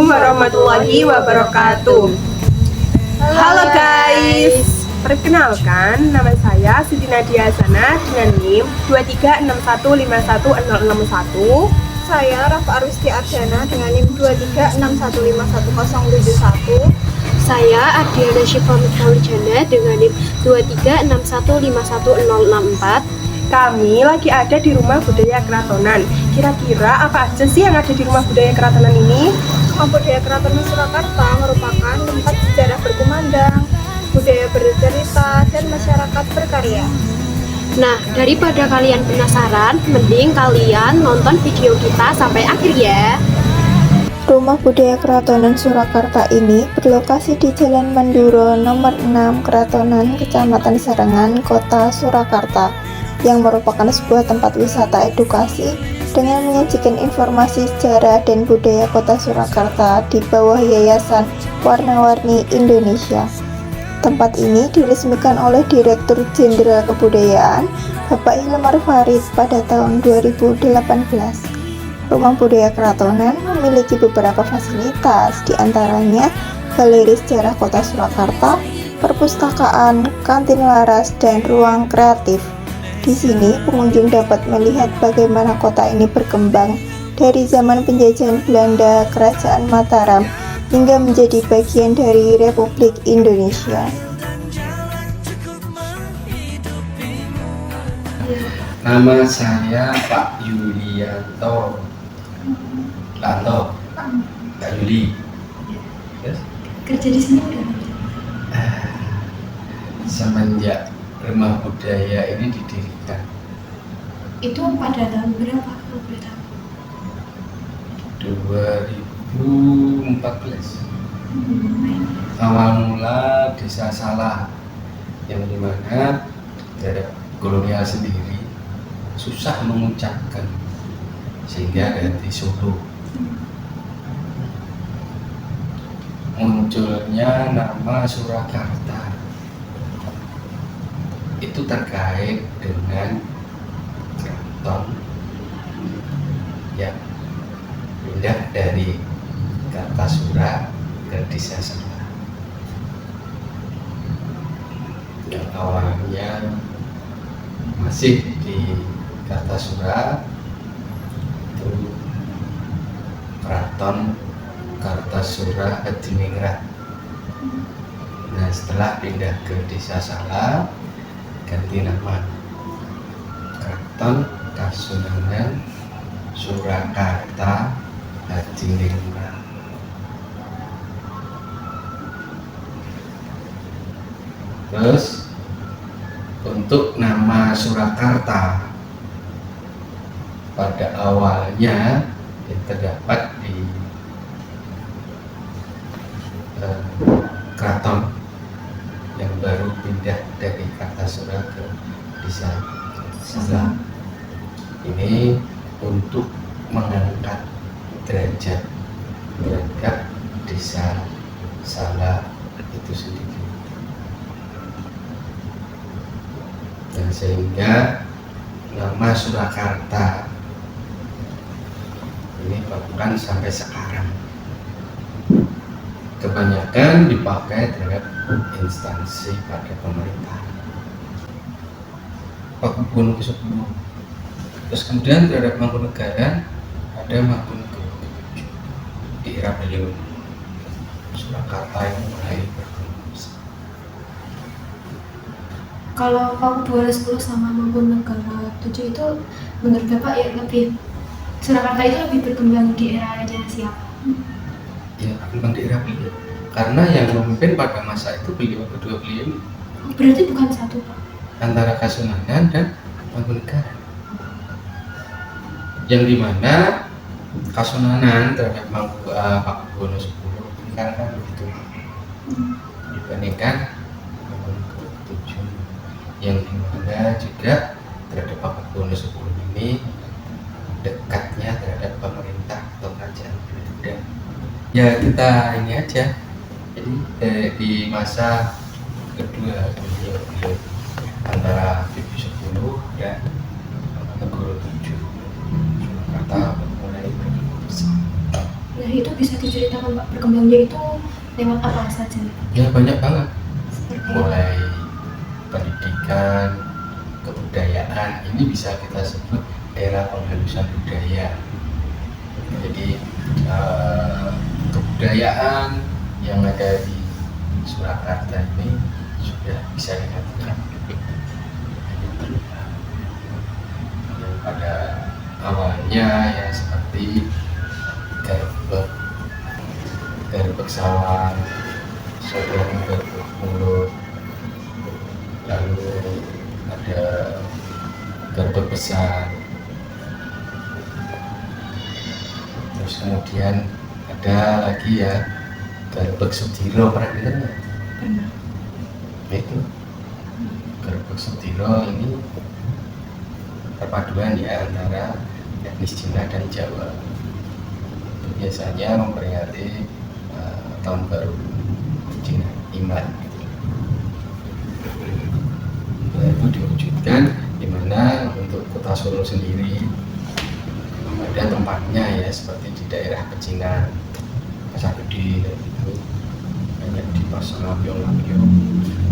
Assalamualaikum warahmatullahi wabarakatuh. Halo guys, perkenalkan nama saya Siti Nadia Hasanah dengan NIM 2361516061. Saya Rafa Arwisti Ardana dengan NIM 2361515071. Saya Ardiana Syifa Mithaurjana dengan NIM 2361511064. Kami lagi ada di Rumah Budaya Keratonan. Kira-kira apa aja sih yang ada di Rumah Budaya Keratonan ini? Rumah Budaya Keratonan Surakarta merupakan tempat sejarah berkumandang, budaya bercerita, dan masyarakat berkarya. Nah, daripada kalian penasaran, mending kalian nonton video kita sampai akhir ya. Rumah Budaya Keratonan Surakarta ini berlokasi di Jalan Manduro nomor 6 Keratonan, Kecamatan Sarengan, Kota Surakarta, yang merupakan sebuah tempat wisata edukasi dengan menyajikan informasi sejarah dan budaya Kota Surakarta di bawah Yayasan Warna-Warni Indonesia. Tempat ini diresmikan oleh Direktur Jenderal Kebudayaan Bapak Hilmar Farid pada tahun 2018. Rumah Budaya Keratonan memiliki beberapa fasilitas, diantaranya Galeri Sejarah Kota Surakarta, perpustakaan, kantin laras, dan ruang kreatif. Di sini, pengunjung dapat melihat bagaimana kota ini berkembang dari zaman penjajahan Belanda, Kerajaan Mataram, hingga menjadi bagian dari Republik Indonesia. Nama saya Pak Yulianto Lanto, Pak Yuli. Yes. Kerja di sini udah? Semenjak Rumah Budaya ini didirikan Itu pada tahun berapa kalau boleh tahu? 2014. Awal mula Desa Salah, yang dimana dari kolonial sendiri susah mengucapkan sehingga ganti Solo. Munculnya nama Surakarta itu terkait dengan keraton yang pindah dari Kartasura ke Desa Salah. Yang awalnya masih di Kartasura, itu Keraton Kartasura Hadiningrat. Nah, setelah pindah ke Desa Salah, ganti nama Keraton Kasunanan Surakarta Hadiningrat. Terus untuk nama Surakarta pada awalnya yang terdapat di keraton yang baru pindah dari Kartasura ke Desa Salah. Ini untuk mengangkat derajat Desa Salah itu sendiri, dan sehingga nama Surakarta ini bahkan sampai sekarang kebanyakan dipakai terhadap instansi pada pemerintahan. Pakubuwono ke-10. Terus kemudian terhadap Mangkunegaran ada Mangkunegaran ke-7. Di era beliau Surakarta yang mulai berkembang. Kalau Pakubuwono 10 sama Mangkunegaran 7 itu menurut Bapak ya lebih Surakarta itu lebih berkembang di era siapa? Ya, berkembang di era beliau. Karena yang memimpin pada masa itu kedua beliau Berarti bukan satu, Pak? antara Kasunanan dan Mangkunegaran, yang dimana Kasunanan terhadap Pakubuwono 10 kan begitu dibandingkan Mangkunegaran 7, yang dimana juga terhadap Pakubuwono 10 ini dekatnya terhadap pemerintah atau kerajaan Belanda. Ya, kita ini aja. Jadi di masa kedua beliau antara PP 10 dan Negoro 7 Surakarta mulai berkembang. Nah itu bisa diceritakan Pak, berkembangnya itu lewat apa saja nih Pak? Ya banyak banget, Seperti mulai pendidikan, kebudayaan, ini bisa kita sebut era penghalusan budaya. Jadi kebudayaan yang ada di Surakarta ini sudah bisa dikatakan yang pada awalnya ya seperti garbek sawah, sodong garbek mulut, lalu ada garbek besar, terus kemudian ada lagi ya garbek Sudiro, pernah dengar nggak? pernah. Itu garbek Sudiro ini perpaduan ya antara etnis Cina dan Jawa. Itu biasanya memperingati tahun baru Cina, Imlek. Nah, itu diwujudkan di mana untuk Kota Solo sendiri ada tempatnya ya, seperti di daerah Pecinan, Pasar Gede itu banyak dipasang lampion-lampion.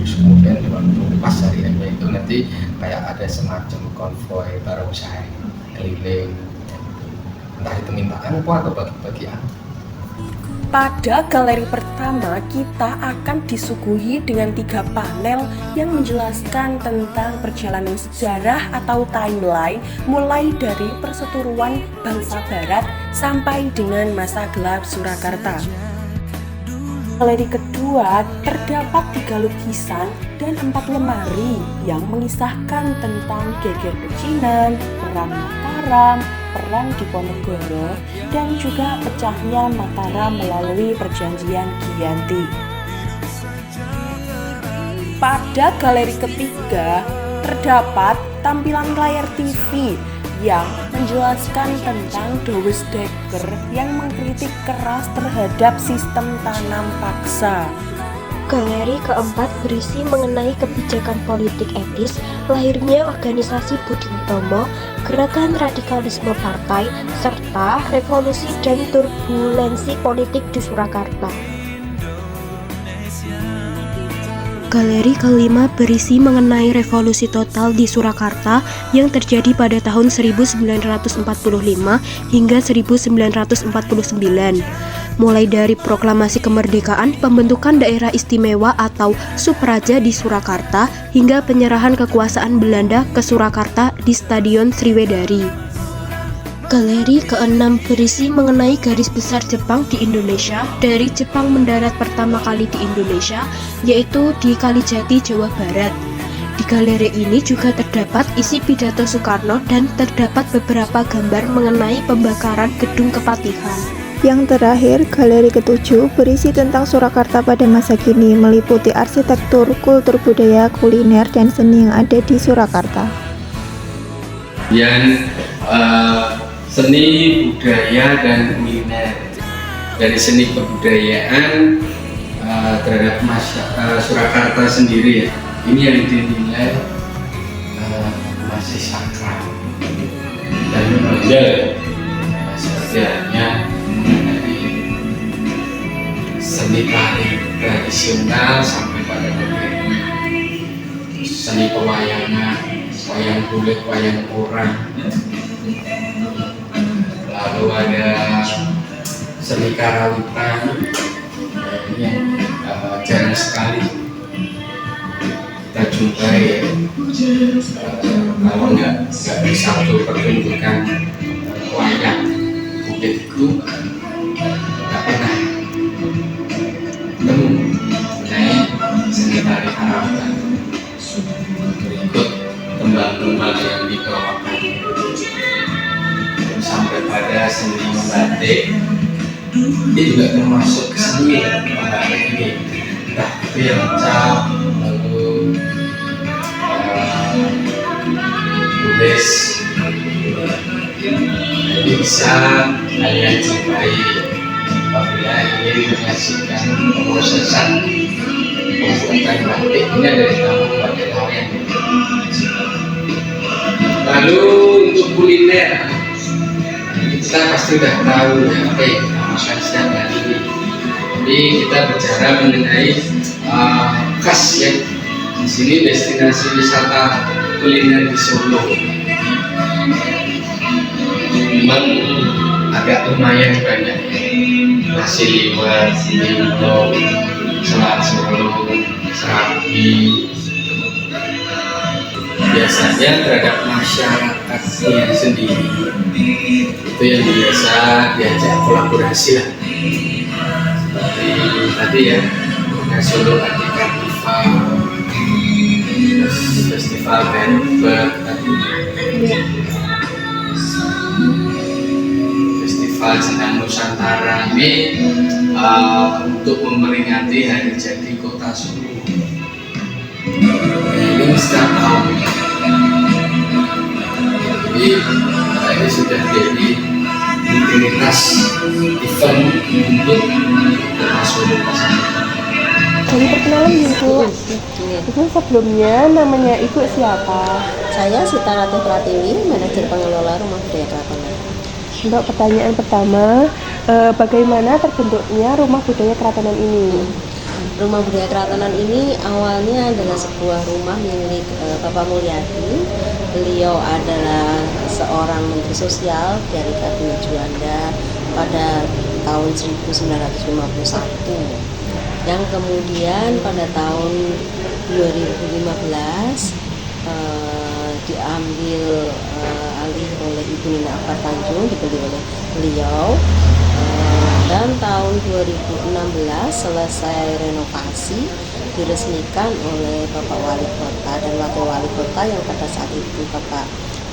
Terus kemudian di waktu pas hari hanya itu nanti kayak ada semacam konvoy barongsai keliling, entah itu minta angpo atau bagi-bagi angpo. Pada galeri pertama, kita akan disuguhi dengan 3 panel yang menjelaskan tentang perjalanan sejarah atau timeline mulai dari perseteruan bangsa barat sampai dengan masa gelap Surakarta. Galeri kedua terdapat 3 lukisan dan 4 lemari yang mengisahkan tentang geger pecinan, perang Mataram, perang Diponegoro, dan juga pecahnya Mataram melalui perjanjian Giyanti. Pada galeri ketiga terdapat tampilan layar TV yang menjelaskan tentang Douwes Dekker yang mengkritik keras terhadap sistem tanam paksa. Galeri keempat berisi mengenai kebijakan politik etis, lahirnya organisasi Budi Utomo, gerakan radikalisme partai, serta revolusi dan turbulensi politik di Surakarta. Galeri kelima berisi mengenai revolusi total di Surakarta yang terjadi pada tahun 1945 hingga 1949. Mulai dari proklamasi kemerdekaan, pembentukan daerah istimewa atau Supraja di Surakarta, hingga penyerahan kekuasaan Belanda ke Surakarta di Stadion Sriwedari. Galeri keenam berisi mengenai garis besar Jepang di Indonesia dari Jepang mendarat pertama kali di Indonesia, yaitu di Kalijati, Jawa Barat. Di galeri ini juga terdapat isi pidato Soekarno dan terdapat beberapa gambar mengenai pembakaran Gedung Kepatihan. Yang terakhir, galeri ketujuh berisi tentang Surakarta pada masa kini, meliputi arsitektur, kultur budaya, kuliner, dan seni yang ada di Surakarta. Yang seni, budaya, dan kuliner. Dari seni kebudayaan terhadap Surakarta sendiri ya, ini yang dinilai masih sakral dan menonjol, seperti halnya dari seni tari tradisional sampai pada modern, seni pewayangan, wayang kulit, wayang orang, lalu ada seni karawitan, ini yang jarang sekali kita jumpai ya. Kalau nggak di satu pertunjukan wayang kulit itu nggak pernah ketemu mengenai seni tari karawitan. Berikut tembang-tembang yang dibawakan sampai pada seni membatik, ini juga termasuk seni membatik ini, entah itu yang cap, lalu tulis, jadi bisa kalian jumpai apabila ingin menyaksikan proses pembuatan batik ini ada di taman batik lawen. Lalu untuk kuliner, kita pasti sudah tahu ya, makan siang hari. Tapi kita bicara mengenai khas ya. Di sini destinasi wisata kuliner di Solo. Memang agak lumayan banyak ya. Nasi liwet, limbok, selat Solo, serabi. Biasanya terhadap masyarakatnya sendiri itu yang biasa diajak kolaborasi lah. Seperti tadi ya, Solo Adi Karnival, festival Band tadi, festival Sendang Nusantara ini untuk memperingati hari jadi Kota Solo. Ini setiap tahun. Jadi ini sudah jadi rutinitas event untuk Kota Solo. Jadi perkenalan Ibu. Ibu sebelumnya namanya Ibu siapa? Saya Sita Ratih Pratiwi, manajer pengelola Rumah Budaya Kratonan. Untuk pertanyaan pertama, bagaimana terbentuknya Rumah Budaya Kratonan ini? Rumah Budaya Kratonan ini awalnya adalah sebuah rumah milik Bapak Mulyadi. Beliau adalah seorang menteri sosial dari Kabinet Juanda pada tahun 1951. Yang kemudian pada tahun 2015 diambil alih oleh Ibu Nina Akbar Tanjung, dibeli oleh beliau. Dan tahun 2016 selesai renovasi, diresmikan oleh Bapak Wali Kota dan Wakil Wali Kota yang pada saat itu Bapak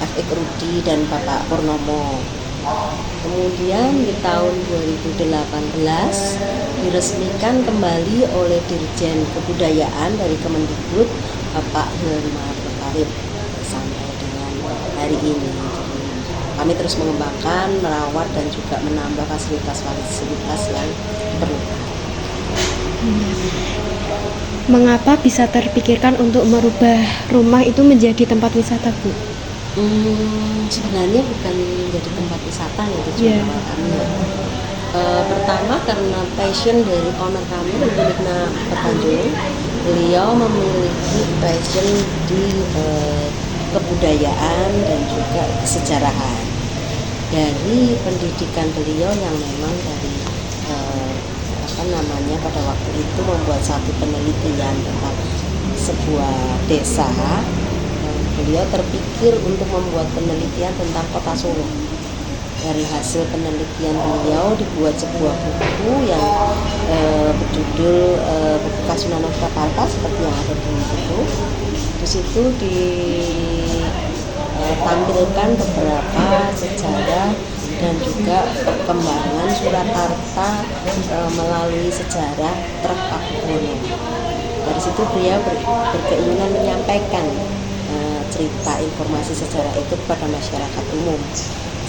F.I. Rudi dan Bapak Purnomo. Kemudian di tahun 2018 diresmikan kembali oleh Dirjen Kebudayaan dari Kemendikbud Bapak Hilmar Farid sampai dengan hari ini. Jadi, kami terus mengembangkan, merawat dan juga menambah fasilitas-fasilitas yang diperlukan. Mengapa bisa terpikirkan untuk merubah rumah itu menjadi tempat wisata, Bu? Sebenarnya bukan menjadi tempat wisata ya tujuan awal kami. Pertama karena passion dari owner kami, Ibu Nina Tanjung. Beliau memiliki passion di kebudayaan dan juga kesejarahan. Dari pendidikan beliau yang memang dari pada waktu itu membuat satu penelitian tentang sebuah desa. Beliau terpikir untuk membuat penelitian tentang Kota Solo. Dari hasil penelitian beliau dibuat sebuah buku yang berjudul buku Kasunanan Surakarta seperti yang ada di buku. Di situ ditampilkan beberapa sejarah dan juga perkembangan Surakarta melalui sejarah Trep Pakubono. Dari situ beliau berkeinginan menyampaikan cerita informasi sejarah itu kepada masyarakat umum,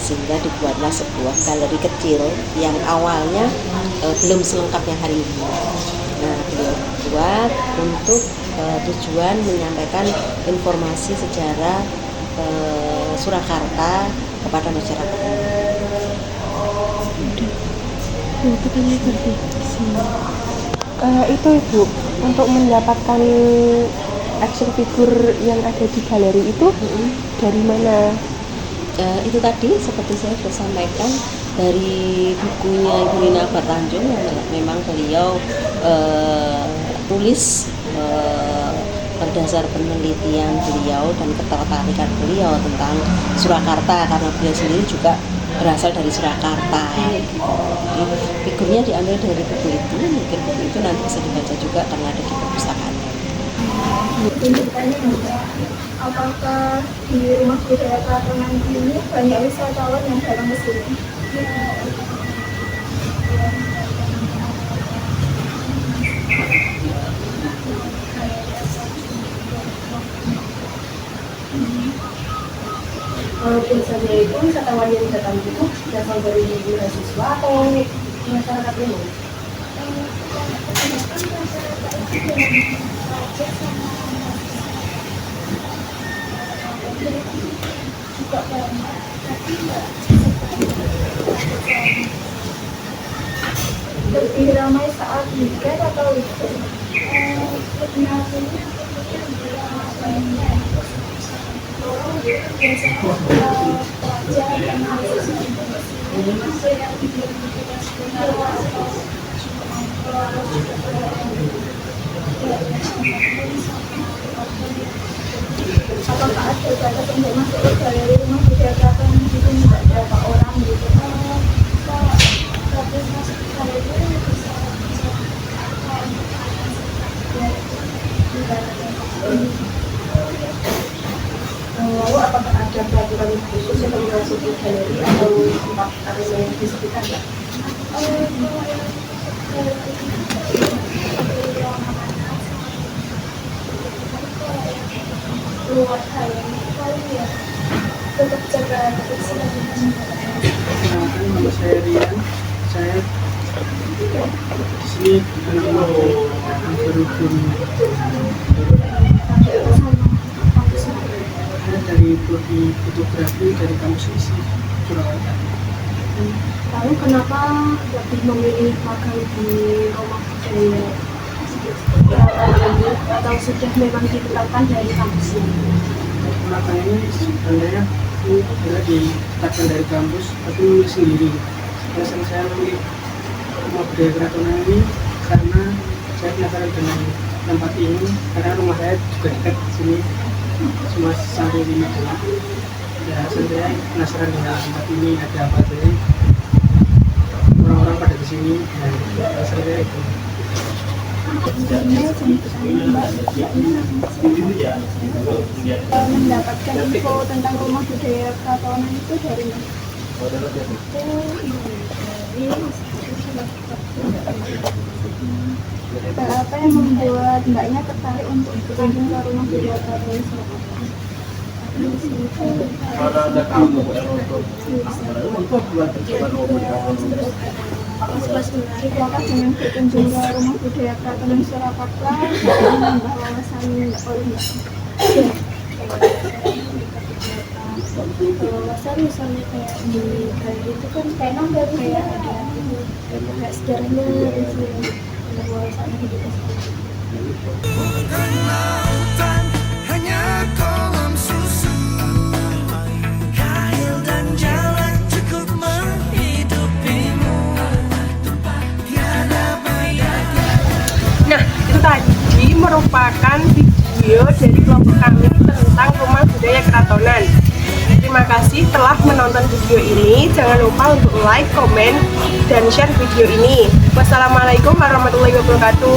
sehingga dibuatlah sebuah galeri kecil yang awalnya belum selengkapnya hari ini. Nah, beliau buat untuk tujuan menyampaikan informasi sejarah Surakarta kepada masyarakat umum. Itu Ibu, untuk mendapatkan action figure yang ada di galeri itu dari mana? Itu tadi seperti saya sudah sampaikan dari bukunya Ibu Nina Akbar Tanjung yang memang beliau tulis berdasar penelitian beliau dan ketertarikan beliau tentang Surakarta, karena beliau sendiri juga berasal dari Surakarta. Jadi figurnya diambil dari buku itu, mungkin buku itu nanti bisa dibaca juga karena ada di perpustakaan. Apakah di Rumah Budaya Kratonan ini banyak wisatawan yang datang ke sini? Biasanya itu wisatawan yang datang itu berasal dari mahasiswa atau masyarakat umum? lebih ramai saat weekend atau weekday? Lebih ramai apakah ada batas untuk masuk ke galeri rumah budaya keraton itu tidak berapa orang gitu? Batas masuk ke galeri bisa lalu apakah ada peraturan khusus yang masuk ke galeri atau tempat area yang di sekitar ya? Luar kalian ya tetap jaga kebersihan. Perkenalkan, nama saya Rian. Saya di sini anak berhubung dari prodi fotografi dari kampus ISI Surakarta. Lalu kenapa lebih memilih magang di rumah budaya atau sudah memang ditetapkan dari kampus ini? Magang ini sebenarnya ini adalah ditetapkan dari kampus, tapi memilih sendiri. Alasan saya memilih rumah budaya keratonan ini karena saya penasaran dengan tempat ini, karena rumah saya juga dekat sini, cuma sampai ini doang. Ya, saya penasaran dengan tempat ini ada apa saja. Orang-orang pada kesini dan alasan saya itu. Mendapatkan info tentang rumah budaya keratonan itu dari mana? Apa yang membuat mbaknya tertarik untuk berkunjung ke rumah budaya keratonan Surakarta? Pas menarik waktu dengan berkunjung ke rumah budaya keratonan Surakarta menambah wawasan oleh mbak. Wawasan misalnya kayak di galeri itu kan kayak ada sejarahnya gitu, ada wawasannya gitu. Bukan lautan, hanya kolam susu. Kail dan jalan cukup menghidupimu. Tiada bayar. Nah, itu tadi merupakan video dari kelompok kami tentang rumah budaya keratonan. Terima kasih telah menonton video ini. Jangan lupa untuk like, komen, dan share video ini. Wassalamualaikum warahmatullahi wabarakatuh.